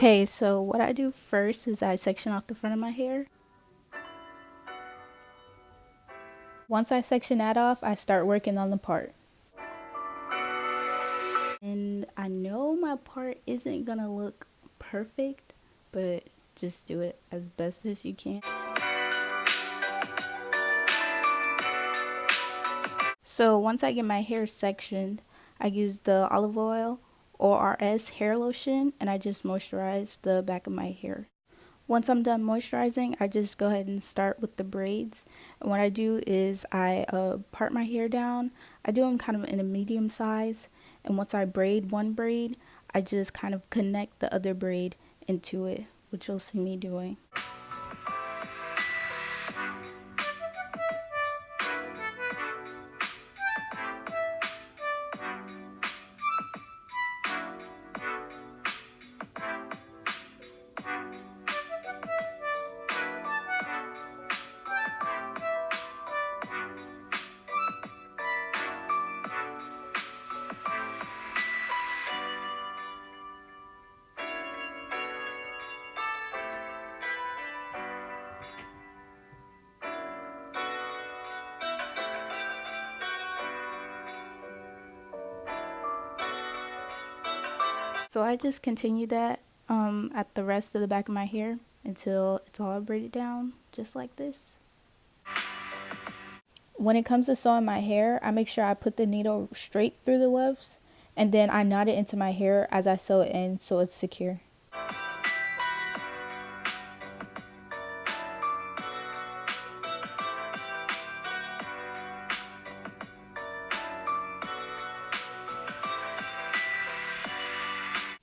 Okay, so what I do first is I section off the front of my hair. Once I section that off, I start working on the part. And I know my part isn't gonna look perfect, but just do it as best as you can. So once I get my hair sectioned, I use the olive oil ORS hair lotion and I just moisturize the back of my hair. Once I'm done moisturizing, I just go ahead and start with the braids. And what I do is I part my hair down. I do them kind of in a medium size. And once I braid one braid, I just kind of connect the other braid into it, which you'll see me doing. So I just continue that at the rest of the back of my hair until it's all braided down, just like this. When it comes to sewing my hair, I make sure I put the needle straight through the wefts and then I knot it into my hair as I sew it in so it's secure.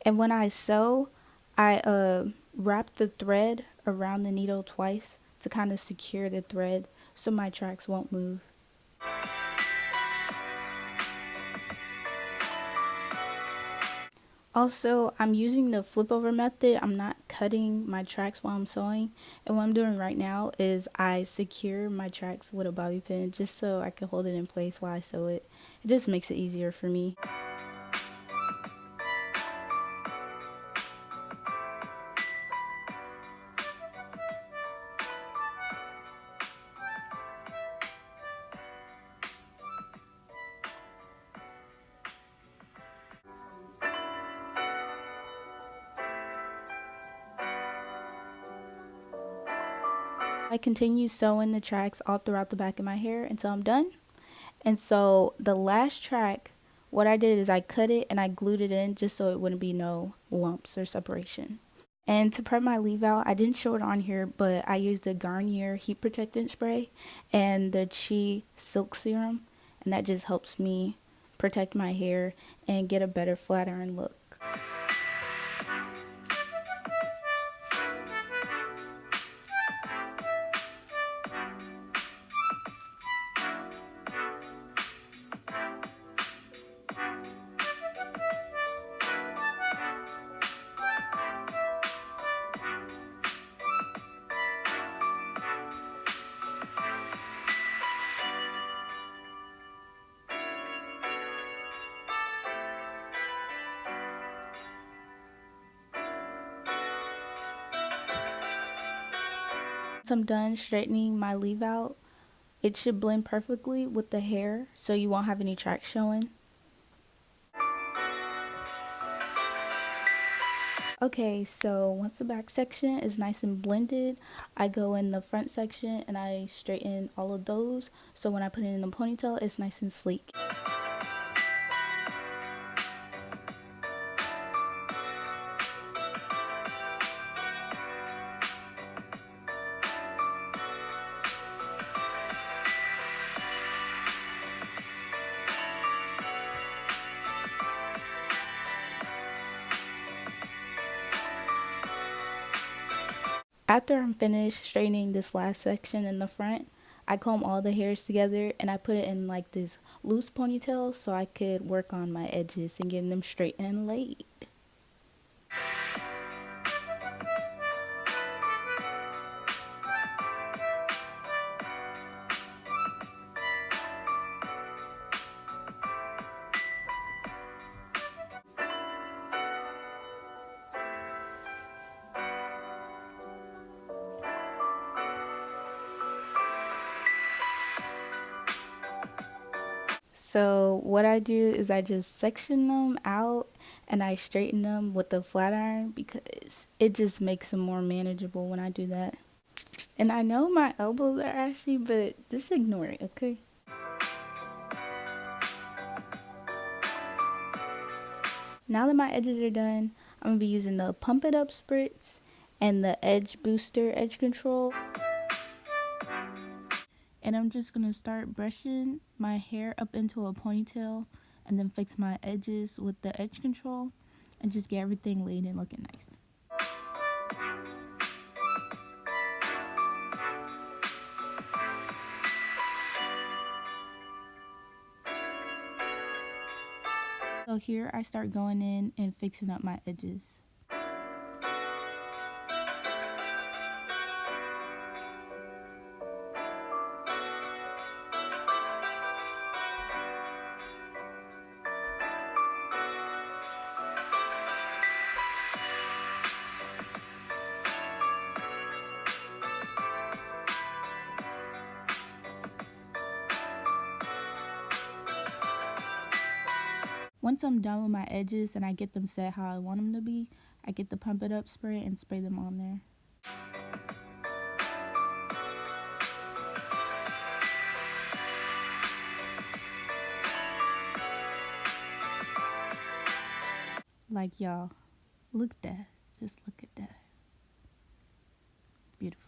And when I sew, I wrap the thread around the needle twice to kind of secure the thread so my tracks won't move. Also, I'm using the flip over method. I'm not cutting my tracks while I'm sewing. And what I'm doing right now is I secure my tracks with a bobby pin just so I can hold it in place while I sew it. It just makes it easier for me. I continue sewing the tracks all throughout the back of my hair until I'm done. And so the last track, what I did is I cut it and I glued it in just so it wouldn't be no lumps or separation. And to prep my leave out, I didn't show it on here, but I used the Garnier heat protectant spray and the Chi Silk Serum, and that just helps me protect my hair and get a better flat iron look. Once I'm done straightening my leave out, it should blend perfectly with the hair so you won't have any tracks showing. Okay, so once the back section is nice and blended, I go in the front section and I straighten all of those so when I put it in the ponytail, it's nice and sleek. After I'm finished straightening this last section in the front, I comb all the hairs together and I put it in like this loose ponytail so I could work on my edges and getting them straight and laid. So what I do is I just section them out and I straighten them with the flat iron because it just makes them more manageable when I do that. And I know my elbows are ashy, but just ignore it, okay? Now that my edges are done, I'm going to be using the Pump It Up Spritz and the Edge Booster Edge Control. And I'm just going to start brushing my hair up into a ponytail and then fix my edges with the edge control and just get everything laid and looking nice. So here I start going in and fixing up my edges. Once I'm done with my edges and I get them set how I want them to be, I get the Pump It Up spray and spray them on there. Like y'all, look at that. Just look at that. Beautiful.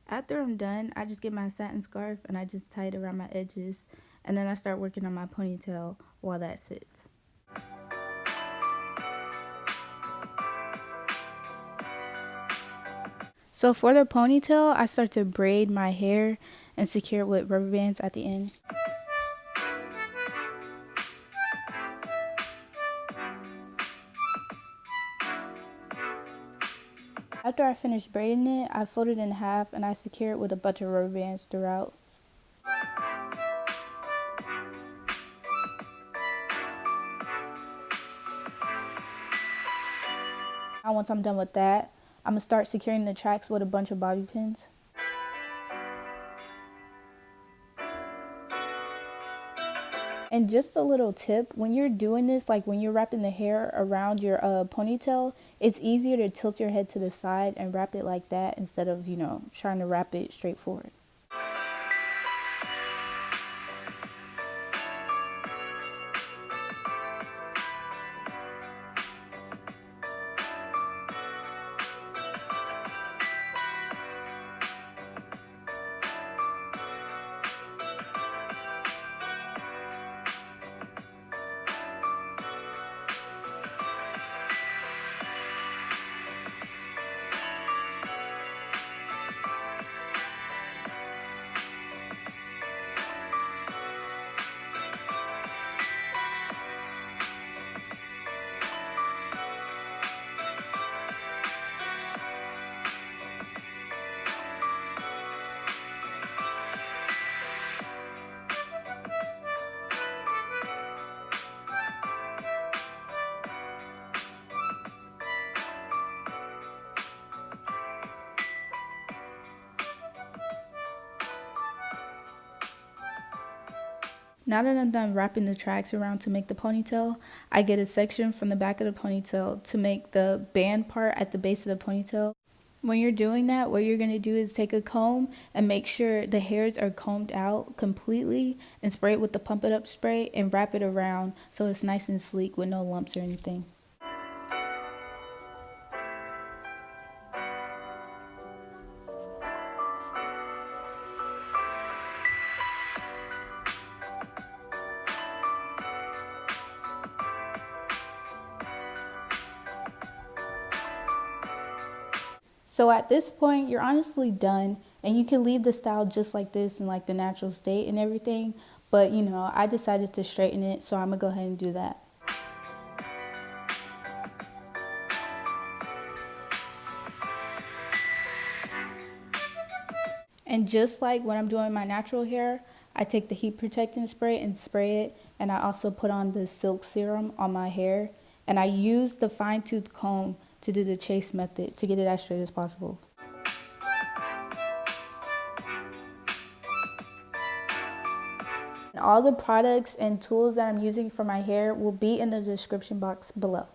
After I'm done, I just get my satin scarf and I just tie it around my edges, and then I start working on my ponytail while that sits. So for the ponytail, I start to braid my hair and secure it with rubber bands at the end. After I finish braiding it, I fold it in half and I secure it with a bunch of rubber bands throughout. Now once I'm done with that, I'm going to start securing the tracks with a bunch of bobby pins. And just a little tip, when you're doing this, like when you're wrapping the hair around your ponytail, it's easier to tilt your head to the side and wrap it like that instead of, trying to wrap it straight forward. Now that I'm done wrapping the tracks around to make the ponytail, I get a section from the back of the ponytail to make the band part at the base of the ponytail. When you're doing that, what you're going to do is take a comb and make sure the hairs are combed out completely and spray it with the Pump It Up spray and wrap it around so it's nice and sleek with no lumps or anything. So at this point, you're honestly done, and you can leave the style just like this in like the natural state and everything. But you know, I decided to straighten it, so I'm gonna go ahead and do that. And just like when I'm doing my natural hair, I take the heat protectant spray and spray it, and I also put on the silk serum on my hair, and I use the fine tooth comb to do the chase method to get it as straight as possible. And all the products and tools that I'm using for my hair will be in the description box below.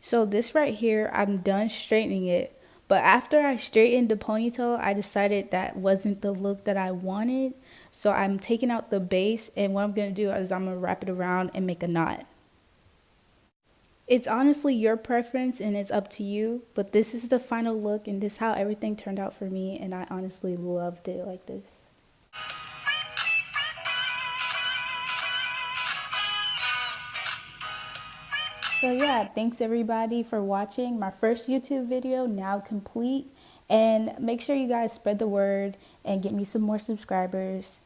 So this right here, I'm done straightening it. But after I straightened the ponytail, I decided that wasn't the look that I wanted. So I'm taking out the base, and what I'm going to do is I'm going to wrap it around and make a knot. It's honestly your preference and it's up to you, but this is the final look and this is how everything turned out for me, and I honestly loved it like this. So yeah, thanks everybody for watching my first YouTube video, now complete. And make sure you guys spread the word and get me some more subscribers.